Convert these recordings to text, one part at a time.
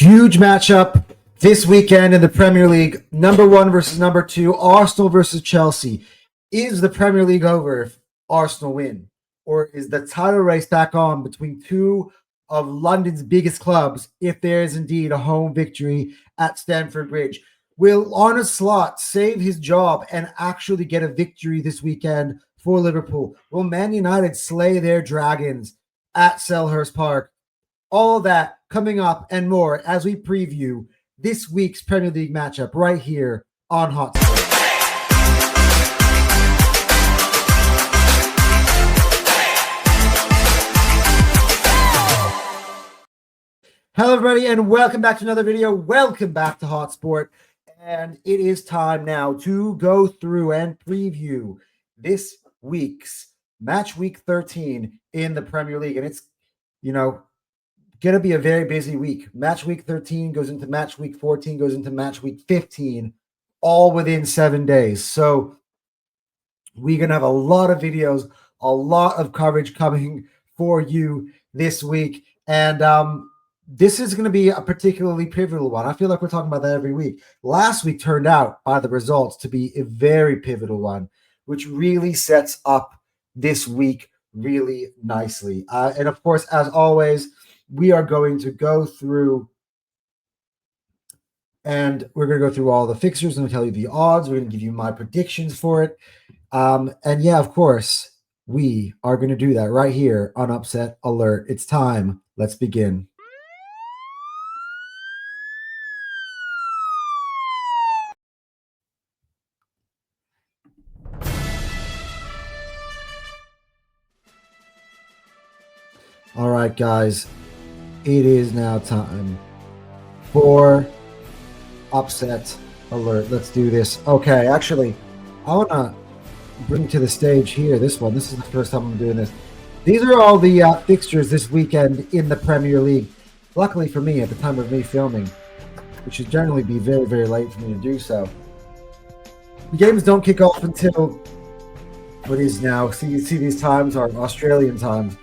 Huge matchup this weekend in the Premier League. Number 1 versus number 2. Arsenal versus Chelsea. Is the Premier League over if Arsenal win? Or is the title race back on between two of London's biggest clubs if there is indeed a home victory at Stamford Bridge? Will Arne Slot save his job and actually get a victory this weekend for Liverpool? Will Man United slay their dragons at Selhurst Park? All that coming up and more as we preview this week's Premier League matchup right here on Hotsport. Hello, everybody, and welcome back to another video. Welcome back to Hotsport. And it is time now to go through and preview this week's match week 13 in the Premier League. And it's, going to be a very busy week. Match week 13 goes into match week 14, goes into match week 15, all within 7 days. So we're going to have a lot of videos, a lot of coverage coming for you this week. And this is going to be a particularly pivotal one. I feel like we're talking about that every week. Last week turned out by the results to be a very pivotal one, which really sets up this week really nicely. And of course, as always, we are going to go through and we're going to go through all the fixtures and tell you the odds. We're going to give you my predictions for it. And yeah, of course, we are going to do that right here on Upset Alert. It's time. Let's begin. All right, guys, it is now time for Upset Alert. Let's do this. Okay, actually, I want to bring to the stage here this one. This is the first time I'm doing this. These are all the fixtures this weekend in the Premier League. Luckily for me, at the time of me filming, which should generally be very, very late for me to do so. The games don't kick off until what is now. See, these times are Australian times.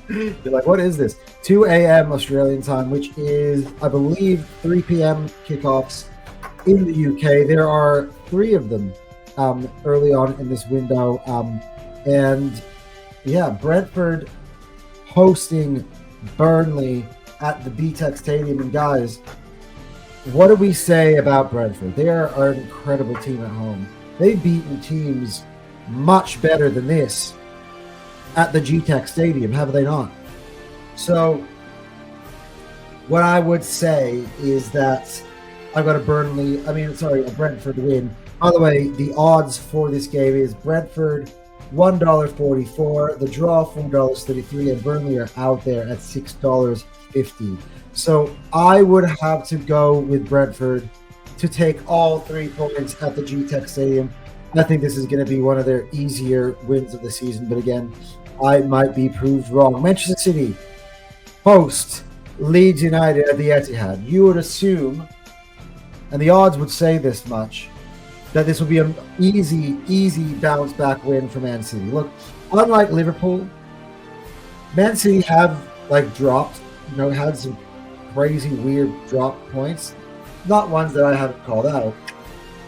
You're like, what is this? 2 a.m. Australian time, which is, I believe, 3 p.m. kickoffs in the UK. There are 3 of them early on in this window. And yeah, Brentford hosting Burnley at the BTEC Stadium. And guys, what do we say about Brentford? They are an incredible team at home. They've beaten teams much better than this at the GTEC Stadium, have they not? So what I would say is that I've got a Brentford win. By the way, the odds for this game is Brentford $1.44, the draw $4.33, and Burnley are out there at $6.50. So I would have to go with Brentford to take all 3 points at the GTEC Stadium. I think this is going to be one of their easier wins of the season, but again, I might be proved wrong. Manchester City host Leeds United at the Etihad. You would assume, and the odds would say this much, that this will be an easy bounce back win for Man City. Look, unlike Liverpool, Man City have dropped, had some crazy weird drop points. Not ones that I haven't called out.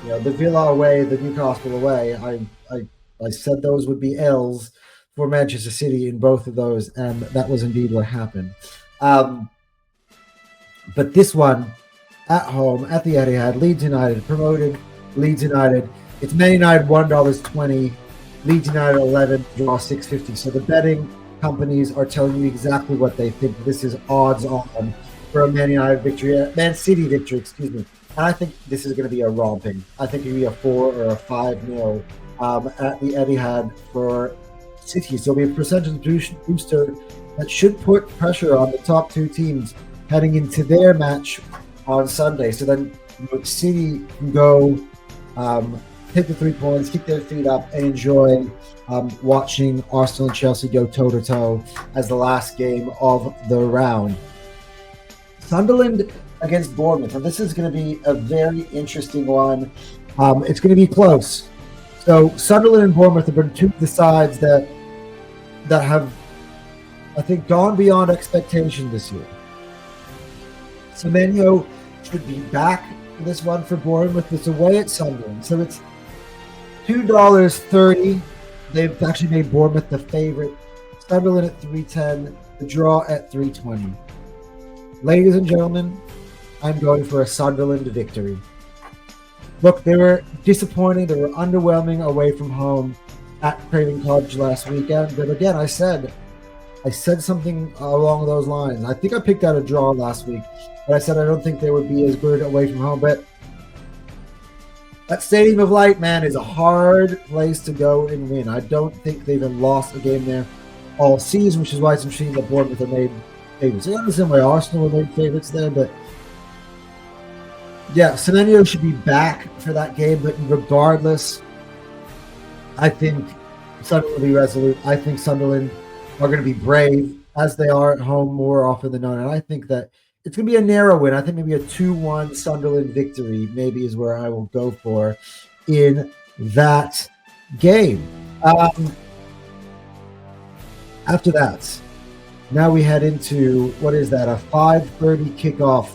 The Villa away, the Newcastle away, I said those would be L's for Manchester City in both of those, and that was indeed what happened. But this one, at home, at the Etihad, Leeds United, promoted Leeds United. It's Man United $1.20, Leeds United 11, draw $6.50. So the betting companies are telling you exactly what they think. This is odds on for a Man United victory, Man City victory, excuse me. And I think this is going to be a romping. I think it'll be a 4 or a 5-0 at the Etihad for City. So it'll be a percentage booster that should put pressure on the top 2 teams heading into their match on Sunday. So then City can go take the 3 points, kick their feet up, and enjoy watching Arsenal and Chelsea go toe-to-toe as the last game of the round. Sunderland against Bournemouth, and this is going to be a very interesting one. It's going to be close. So Sunderland and Bournemouth have been 2 of the sides that have, I think, gone beyond expectation this year. Semenyo should be back for this one for Bournemouth. It's away at Sunderland. So it's $2.30. They've actually made Bournemouth the favorite. Sunderland at 310. The draw at 320. Ladies and gentlemen, I'm going for a Sunderland victory. Look, they were disappointing. They were underwhelming away from home at Craven Cottage last weekend. But again, I said something along those lines. I think I picked out a draw last week, but I said I don't think they would be as good away from home. But that Stadium of Light, man, is a hard place to go and win. I don't think they've even lost a game there all season, which is why it's interesting that Bournemouth are made favorites. I understand why Arsenal were made favorites there, but yeah, Semenyo should be back for that game. But regardless, I think Sunderland will be resolute. I think Sunderland are going to be brave, as they are at home more often than not. And I think that it's going to be a narrow win. I think maybe a 2-1 Sunderland victory maybe is where I will go for in that game. After that, now we head into, what is that, a 5:30 kickoff.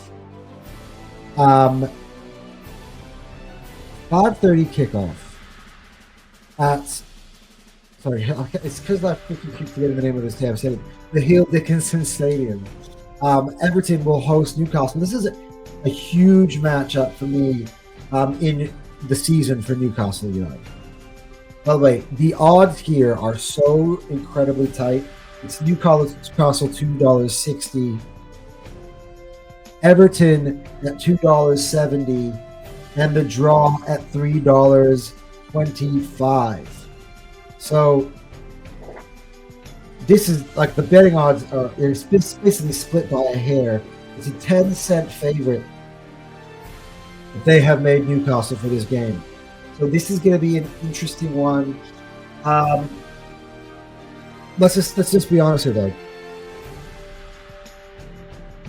5:30 kickoff at, sorry, it's because I keep forgetting the name of this damn stadium, the Hill Dickinson Stadium. Everton will host Newcastle. This is a huge matchup for me in the season for Newcastle United. By the way, the odds here are so incredibly tight. It's Newcastle $2.60, Everton at $2.70, and the draw at $3.25. So this is like the betting odds are basically split by a hair. It's a 10-cent favorite that they have made Newcastle for this game. So this is going to be an interesting one. Let's just be honest here, though.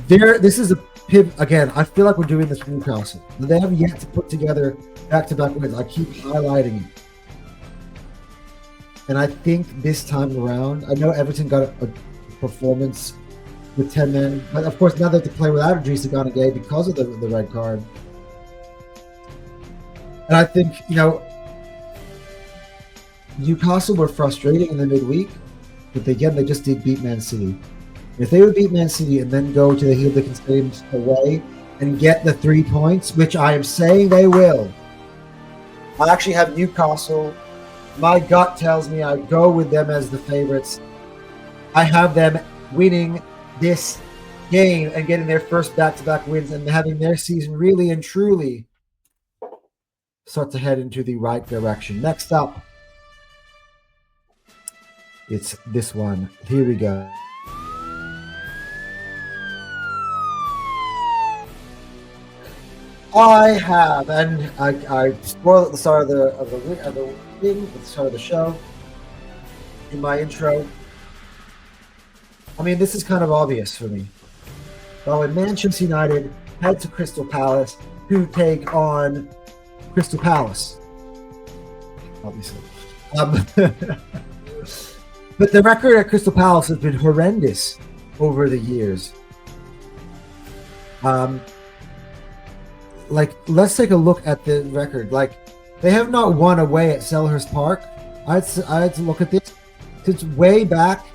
This is a pivot again. I feel like we're doing this for Newcastle. They have yet to put together back-to-back wins. I keep highlighting it. And I think this time around, I know Everton got a performance with 10 men, but of course now they have to play without Idrissa Gana Gueye because of the red card. And I think, Newcastle were frustrating in the midweek, but they just did beat Man City. If they would beat Man City and then go to the Hill Dickinson Stadium away and get the 3 points, which I am saying they will, I actually have Newcastle. My gut tells me I go with them as the favorites. I have them winning this game and getting their first back-to-back wins and having their season really and truly start to head into the right direction. Next up, it's this one. Here we go. I have, and I spoiled at the start of the thing, at the start of the show, in my intro. I mean, this is kind of obvious for me. But when Manchester United head to Crystal Palace to take on Crystal Palace, obviously. But the record at Crystal Palace has been horrendous over the years. Let's take a look at the record. They have not won away at Selhurst Park. I had to look at this. Since way back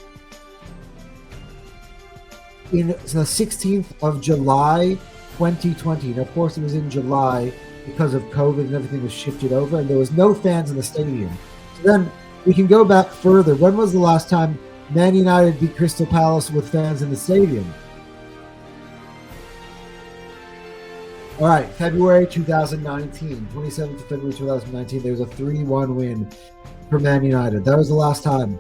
in the 16th of July, 2020. And of course, it was in July because of COVID and everything was shifted over, and there was no fans in the stadium. So then we can go back further. When was the last time Man United beat Crystal Palace with fans in the stadium? All right, February 2019, 27th of February 2019, there was a 3-1 win for Man United. That was the last time.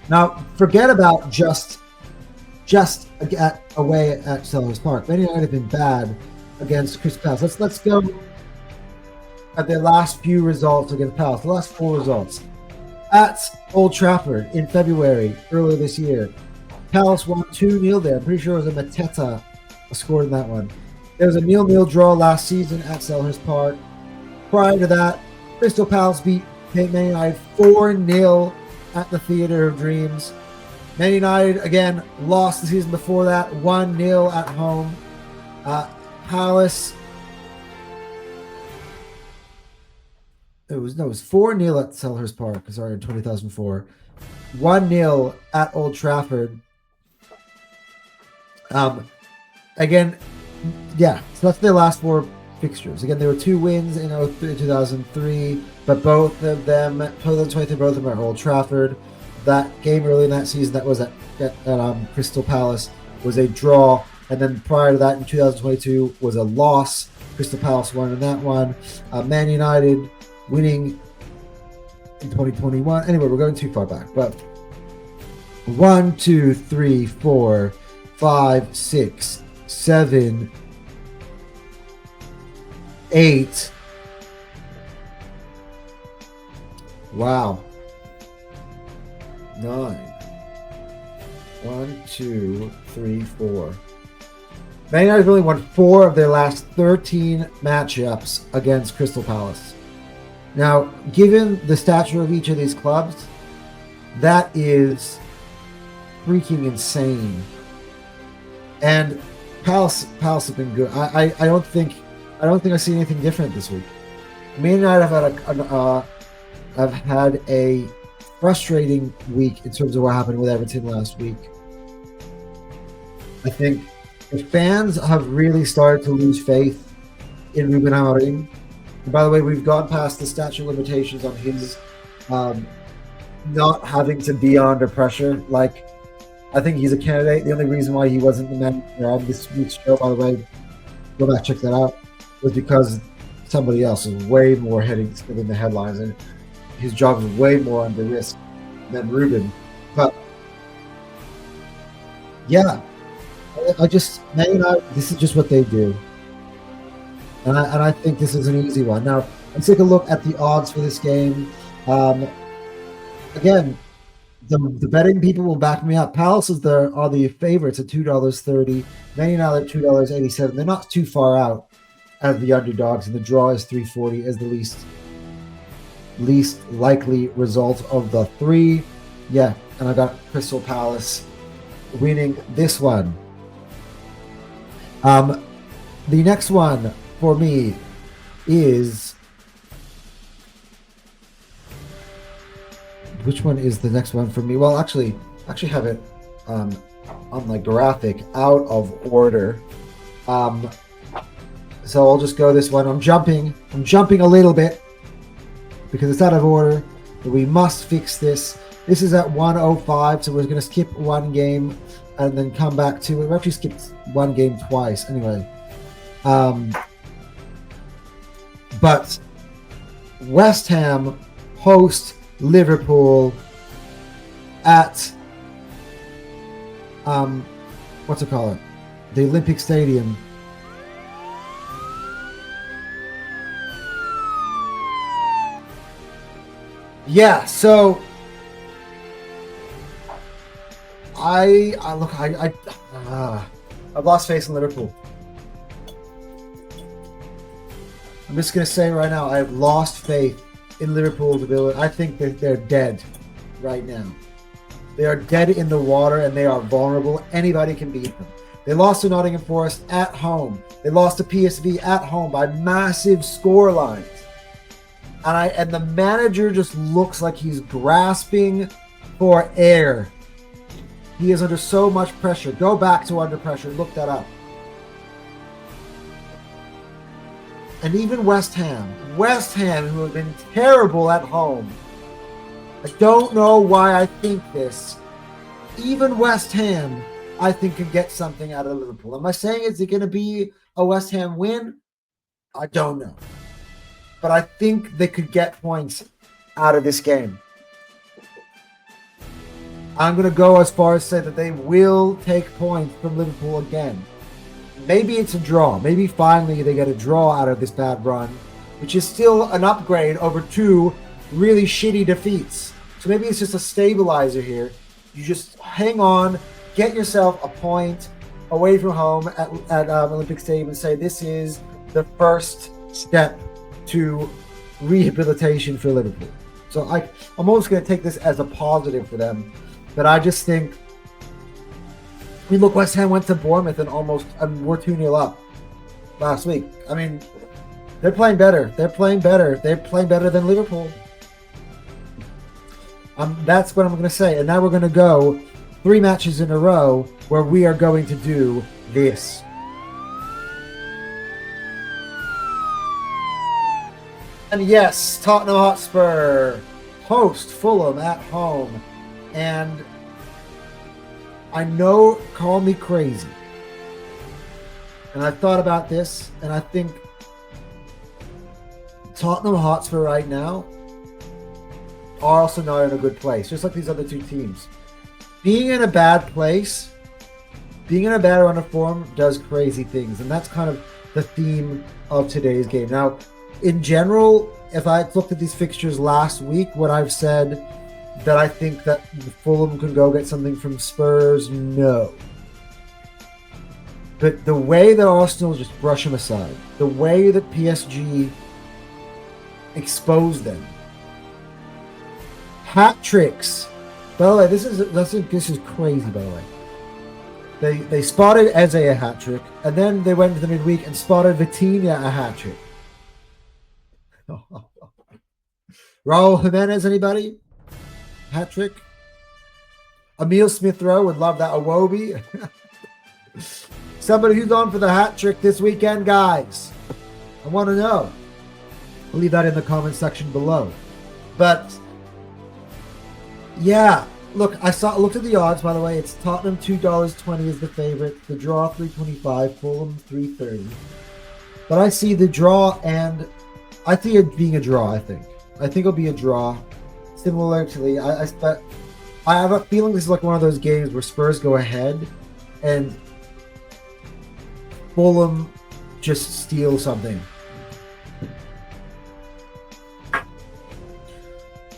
Now, forget about just away at Selhurst Park. Man United have been bad against Crystal Palace. Let's go at their last few results against Palace, the last 4 results. At Old Trafford in February, earlier this year, Palace won 2-0 there. I'm pretty sure it was a Mateta scored in that one. There was a 0-0 draw last season at Selhurst Park. Prior to that, Crystal Palace beat Man United 4-0 at the Theatre of Dreams. Man United, again, lost the season before that, 1-0 at home. Palace, it was 4-0 at Selhurst Park, sorry, in 2004. 1-0 at Old Trafford. Again, yeah, so that's their last 4 fixtures. Again, there were 2 wins in 2003, but both of them, 2023, both of them are Old Trafford. That game early in that season, that was at Crystal Palace, was a draw, and then prior to that in 2022 was a loss. Crystal Palace won in that one. Man United winning in 2021. Anyway, we're going too far back, but 1, 2, 3, 4, 5, 6, 7, 8. Wow. 9. 1, 2, 3, 4. Man United only won 4 of their last 13 matchups against Crystal Palace. Now, given the stature of each of these clubs, that is freaking insane. And Palace has been good. I don't think I see anything different this week. Man United have had a frustrating week in terms of what happened with Everton last week. I think the fans have really started to lose faith in Ruben Amorim. And by the way, we've gone past the statute of limitations on his not having to be under pressure. Like, I think he's a candidate. The only reason why he wasn't the manager on this week's show, by the way, go back, check that out, was because somebody else is way more heading in the headlines, and his job is way more under risk than Ruben. But yeah, this is just what they do, and I think this is an easy one. Now let's take a look at the odds for this game. Again, the betting people will back me up. Palace are the favorites at $2.30. Man United at $2.87. They're not too far out as the underdogs, and the draw is $3.40 as the least likely result of the 3. Yeah, and I got Crystal Palace winning this one. The next one for me is, which one is the next one for me? Well, actually have it on the graphic out of order. So I'll just go this one. I'm jumping a little bit because it's out of order, but we must fix this. This is at 105, so we're going to skip one game and then come back to it. We actually skipped one game twice anyway. But West Ham host Liverpool at what's it called? The Olympic Stadium. Yeah, so I've lost faith in Liverpool. I'm just gonna say right now, I've lost faith in Liverpool's ability. I think that they're dead right now. They are dead in the water, and they are vulnerable. Anybody can beat them. They lost to Nottingham Forest at home. They lost to PSV at home by massive score lines. And the manager just looks like he's grasping for air. He is under so much pressure. Go back to Under Pressure. Look that up. And even West Ham, who have been terrible at home. I don't know why I think this. Even West Ham, I think, can get something out of Liverpool. Am I saying is it going to be a West Ham win? I don't know. But I think they could get points out of this game. I'm going to go as far as say that they will take points from Liverpool again. Maybe it's a draw. Maybe finally they get a draw out of this bad run, which is still an upgrade over 2 really shitty defeats. So maybe it's just a stabilizer here. You just hang on, get yourself a point away from home at Olympic Stadium and say this is the first step to rehabilitation for Liverpool. So I'm almost going to take this as a positive for them. But I just think I mean, look, West Ham went to Bournemouth and almost we're 2-0 up last week. I mean, they're playing better. They're playing better. They're playing better than Liverpool. That's what I'm going to say. And now we're going to go 3 matches in a row where we are going to do this. And yes, Tottenham Hotspur host Fulham at home. And I know, call me crazy. And I thought about this, and I think Tottenham Hotspur right now are also not in a good place, just like these other 2 teams. Being in a bad place, being in a bad run of form does crazy things, and that's kind of the theme of today's game. Now, in general, if I looked at these fixtures last week, what I've said that I think that Fulham can go get something from Spurs, no. But the way that Arsenal just brush them aside, the way that PSG exposed them, hat tricks. By the way, this is crazy. By the way, they spotted Eze a hat trick, and then they went to the midweek and spotted Vitinha a hat trick. Raul Jimenez, anybody? Hat trick. Emil Smith-Rowe would love that. Iwobi. Somebody who's on for the hat trick this weekend, guys. I want to know. I'll leave that in the comment section below. But yeah, look, looked at the odds. By the way, it's Tottenham $2.20 is the favorite. The draw $3.25. Fulham $3.30. But I see the draw, and I see it being a draw. I think it'll be a draw. Similarly, I have a feeling this is like one of those games where Spurs go ahead and Fulham just steal something.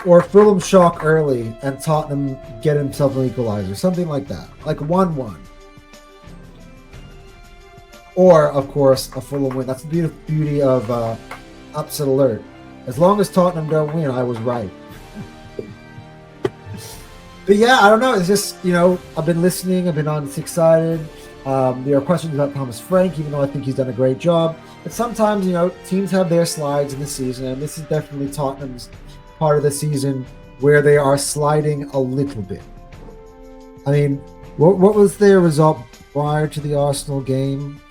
Or Fulham shock early and Tottenham get himself an equalizer. Something like that. Like 1-1. Or, of course, a Fulham win. That's the beauty of upset alert. As long as Tottenham don't win, I was right. But yeah, I don't know. It's just, I've been listening. I've been excited. There are questions about Thomas Frank, even though I think he's done a great job. But sometimes, teams have their slides in the season, and this is definitely Tottenham's part of the season where they are sliding a little bit. I mean, what was their result prior to the Arsenal game?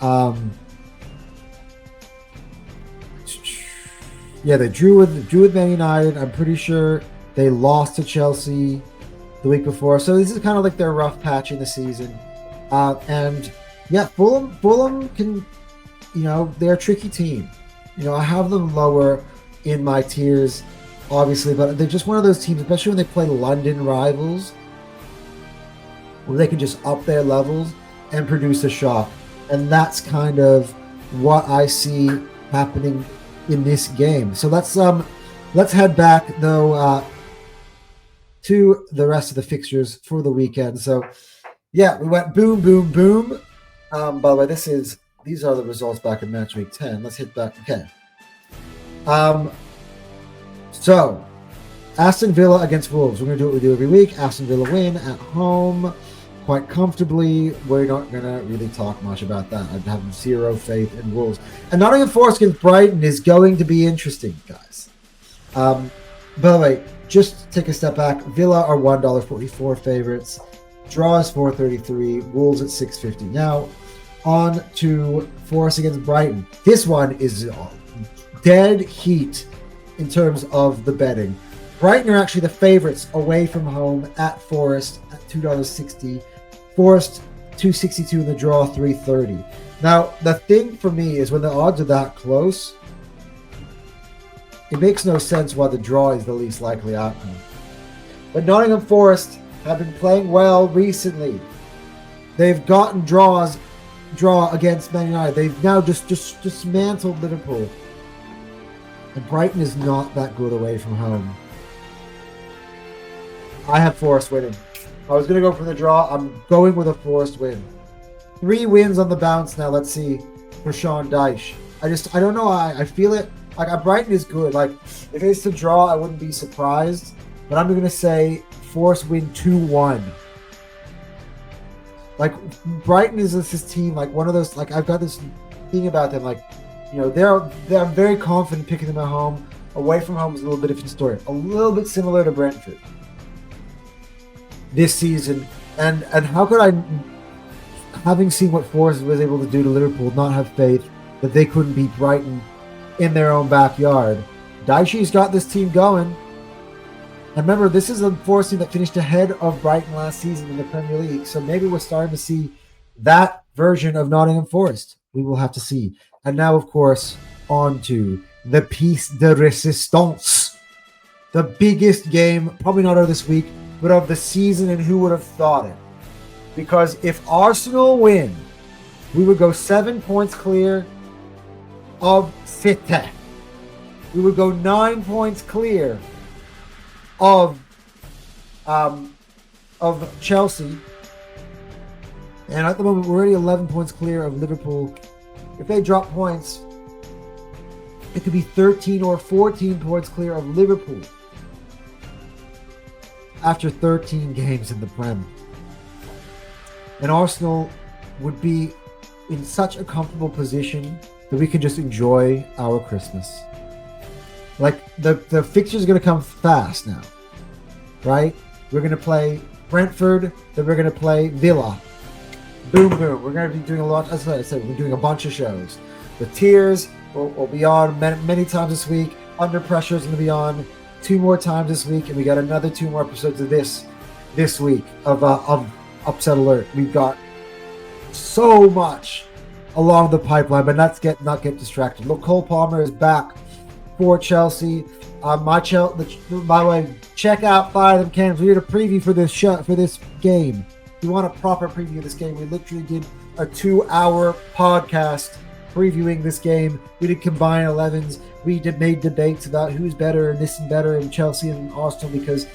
Yeah, they drew with Man United. I'm pretty sure they lost to Chelsea the week before. So this is kind of like their rough patch in the season. And yeah, Fulham can, they're a tricky team. I have them lower in my tiers, obviously, but they're just one of those teams, especially when they play London rivals, where they can just up their levels and produce a shock. And that's kind of what I see happening in this game. So let's head back though to the rest of the fixtures for the weekend. So yeah, we went boom, boom, boom. By the way, these are the results back in match week 10. Let's hit back. Okay. So Aston Villa against Wolves. We're going to do what we do every week. Aston Villa win at home quite comfortably. We're not going to really talk much about that. I have zero faith in Wolves. And Nottingham Forest against Brighton is going to be interesting, guys. By the way, just take a step back. Villa are $1.44 favorites. Draw is $4.33. Wolves at $6.50. Now, on to Forest against Brighton. This one is dead heat in terms of the betting. Brighton are actually the favorites away from home at Forest at $2.60. Forest $2.62 in the draw, $3.30. Now, the thing for me is when the odds are that close, it makes no sense why the draw is the least likely outcome. But Nottingham Forest have been playing well recently. They've gotten draw against Man United. They've now just dismantled Liverpool. And Brighton is not that good away from home. I have Forest winning. I was going to go for the draw. I'm going with a Forest win. 3 wins on the bounce now. Let's see for Sean Dyche. I don't know. I feel it. Like, Brighton is good. Like, if it's a draw, I wouldn't be surprised. But I'm going to say Forest win 2-1. Like Brighton is this team, like one of those. Like I've got this thing about them. Like they're very confident picking them at home. Away from home is a little bit different story. A little bit similar to Brentford this season. And how could I, having seen what Forest was able to do to Liverpool, not have faith that they couldn't beat Brighton in their own backyard? Daichi's got this team going. And remember, this is a Forest team that finished ahead of Brighton last season in the Premier League. So maybe we're starting to see that version of Nottingham Forest. We will have to see. And now, of course, on to the piece de resistance. The biggest game, probably not of this week, but of the season, and who would have thought it? Because if Arsenal win, we would go 7 points clear of City. We would go 9 points clear of Chelsea, and at the moment we're already 11 points clear of Liverpool. If they drop points, it could be 13 or 14 points clear of Liverpool after 13 games in the Prem. And Arsenal would be in such a comfortable position that we can just enjoy our Christmas. Like the fixtures are going to come fast now, right? We're going to play Brentford, then we're going to play Villa. Boom, boom. We're going to be doing a lot. As I said, we're doing a bunch of shows. The Tiers will be on many times this week. Under Pressure is going to be on 2 more times this week, and we got another 2 more episodes of this week of Upset Alert. We've got so much along the pipeline, but not get distracted. Look, Cole Palmer is back for Chelsea. By the way, check out Fire Them Cannons. We did a preview for this game. If you want a proper preview of this game, we literally did a 2-hour podcast previewing this game. We did combined 11s. We made debates about who's better and this and better in Chelsea and Arsenal, because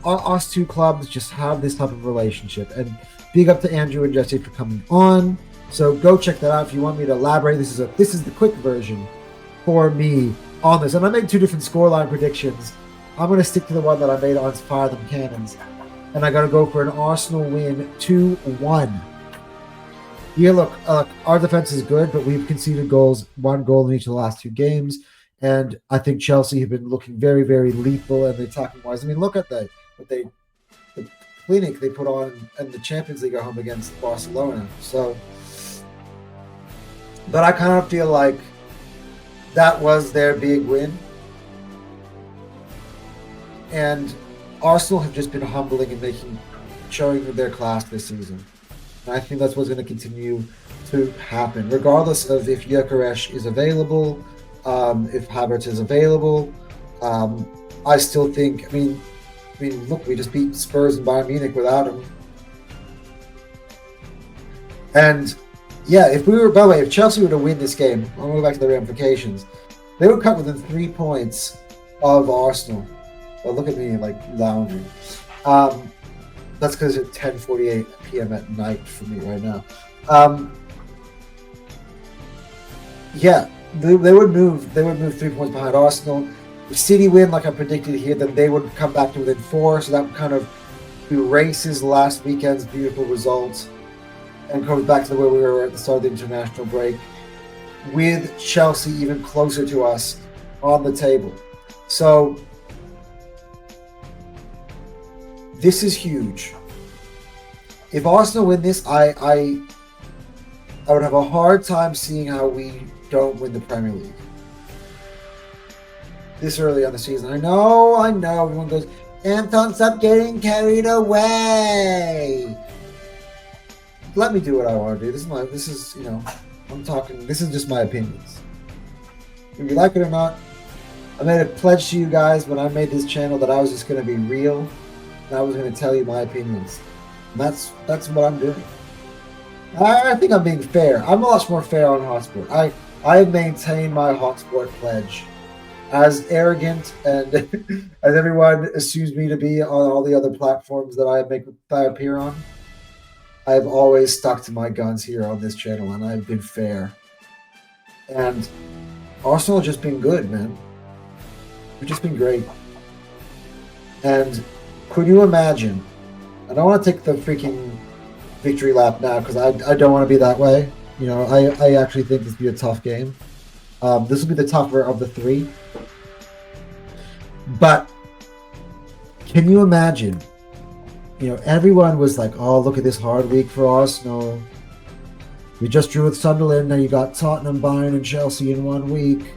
us two clubs just have this type of relationship. And big up to Andrew and Jesse for coming on. So go check that out if you want me to elaborate. This is the quick version for me on this. And I made 2 different scoreline predictions. I'm going to stick to the one that I made on Fire Them Cannons. And I got to go for an Arsenal win 2-1. Yeah, look, our defense is good, but we've conceded goals, 1 goal in each of the last 2 games. And I think Chelsea have been looking very, very lethal and attacking wise. I mean, look at the clinic they put on in the Champions League at home against Barcelona. So, but I kind of feel like that was their big win. And Arsenal have just been humbling and showing their class this season. And I think that's what's going to continue to happen, regardless of if Gyökeres is available, if Havertz is available. I still think, I mean, look, we just beat Spurs and Bayern Munich without him. And yeah, by the way, if Chelsea were to win this game, I'll go back to the ramifications, they would cut within 3 points of Arsenal. Well, look at me, like, lounging. That's because it's 10:48 p.m. at night for me right now. Yeah, they would move 3 points behind Arsenal. If City win, like I predicted here, then they would come back to within 4. So that kind of erases last weekend's beautiful results and comes back to the way we were at the start of the international break, with Chelsea even closer to us on the table. So this is huge. If Arsenal win this, I would have a hard time seeing how we don't win the Premier League this early on the season. I know. Everyone goes, Anton, stop getting carried away. Let me do what I want to do. This is just my opinions. If you like it or not, I made a pledge to you guys when I made this channel that I was just going to be real. And I was going to tell you my opinions. And that's what I'm doing. I think I'm being fair. I'm a lot more fair on Hotsport. I have maintained my Hotsport pledge. As arrogant and as everyone assumes me to be on all the other platforms that I appear on, I've always stuck to my guns here on this channel, and I've been fair. And Arsenal have just been good, man. We've just been great. And could you imagine? I don't want to take the freaking victory lap now because I don't want to be that way. You know, I actually think this will be a tough game. This will be the tougher of the three. But can you imagine? You know, everyone was like, "Oh, look at this hard week for Arsenal. We just drew with Sunderland. Now you got Tottenham, Bayern, and Chelsea in 1 week."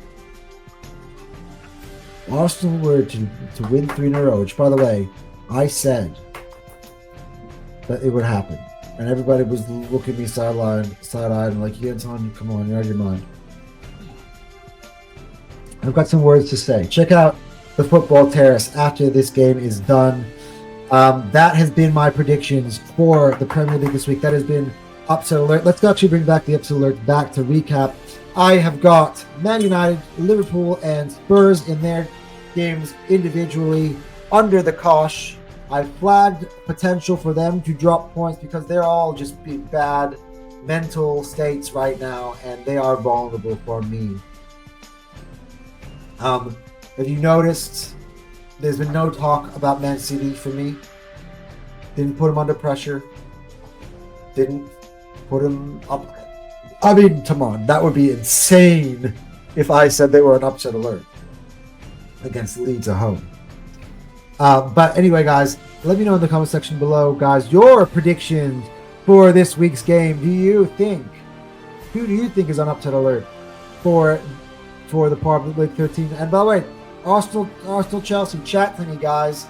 Arsenal were to win 3 in a row, which, by the way, I said that it would happen. And everybody was looking at me side-eyed and like, "Yeah, Anton, come on, you're out of your mind." I've got some words to say. Check out the Football Terrace after this game is done. That has been my predictions for the Premier League this week. That has been Upset Alert. Let's actually bring back the Upset Alert back to recap. I have got Man United, Liverpool, and Spurs in their games individually under the cosh. I flagged potential for them to drop points because they're all just big bad mental states right now, and they are vulnerable for me. If you noticed, there's been no talk about Man City for me. Didn't put them under pressure. Didn't put them up. I mean, come on. That would be insane if I said they were an upset alert against Leeds at home. But anyway, guys, let me know in the comment section below, guys, your predictions for this week's game. Who do you think is on upset alert for the part of League 13? And by the way, Arsenal Chelsea, chat to me, guys.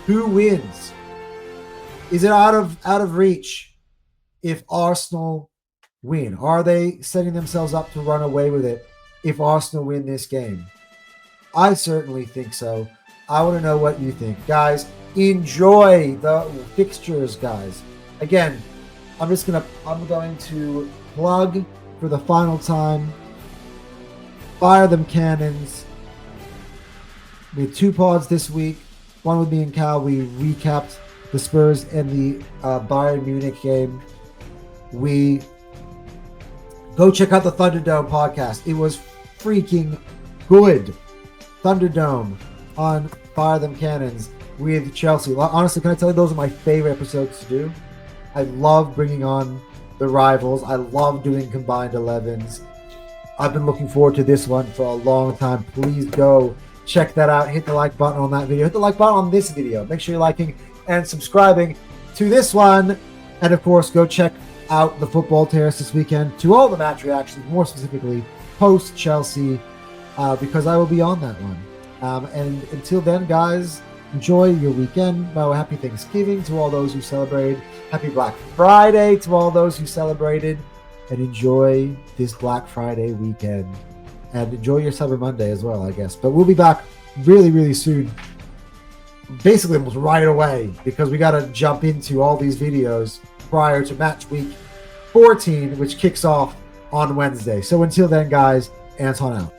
Who wins? Is it out of reach if Arsenal win? Are they setting themselves up to run away with it if Arsenal win this game? I certainly think so. I want to know what you think. Guys, enjoy the fixtures, guys. Again, I'm going to plug for the final time. Fire them cannons. We had 2 pods this week. One with me and Cal. We recapped the Spurs and the Bayern Munich game. We go check out the Thunderdome podcast. It was freaking good. Thunderdome on Fire Them Cannons with Chelsea. Honestly, can I tell you, those are my favorite episodes to do. I love bringing on the rivals. I love doing combined 11s. I've been looking forward to this one for a long time. Please go check that out. Hit the like button on that video. Hit the like button on this video. Make sure you're liking and subscribing to this one. And of course, go check out the Football Terrace this weekend to all the match reactions, more specifically post Chelsea, because I will be on that one. And until then, guys, enjoy your weekend. Happy Thanksgiving to all those who celebrated. Happy Black Friday to all those who celebrated. And enjoy this Black Friday weekend. And enjoy your Cyber Monday as well, I guess. But we'll be back really, really soon. Basically almost right away, because we got to jump into all these videos prior to match week 14, which kicks off on Wednesday. So until then, guys, Anton out.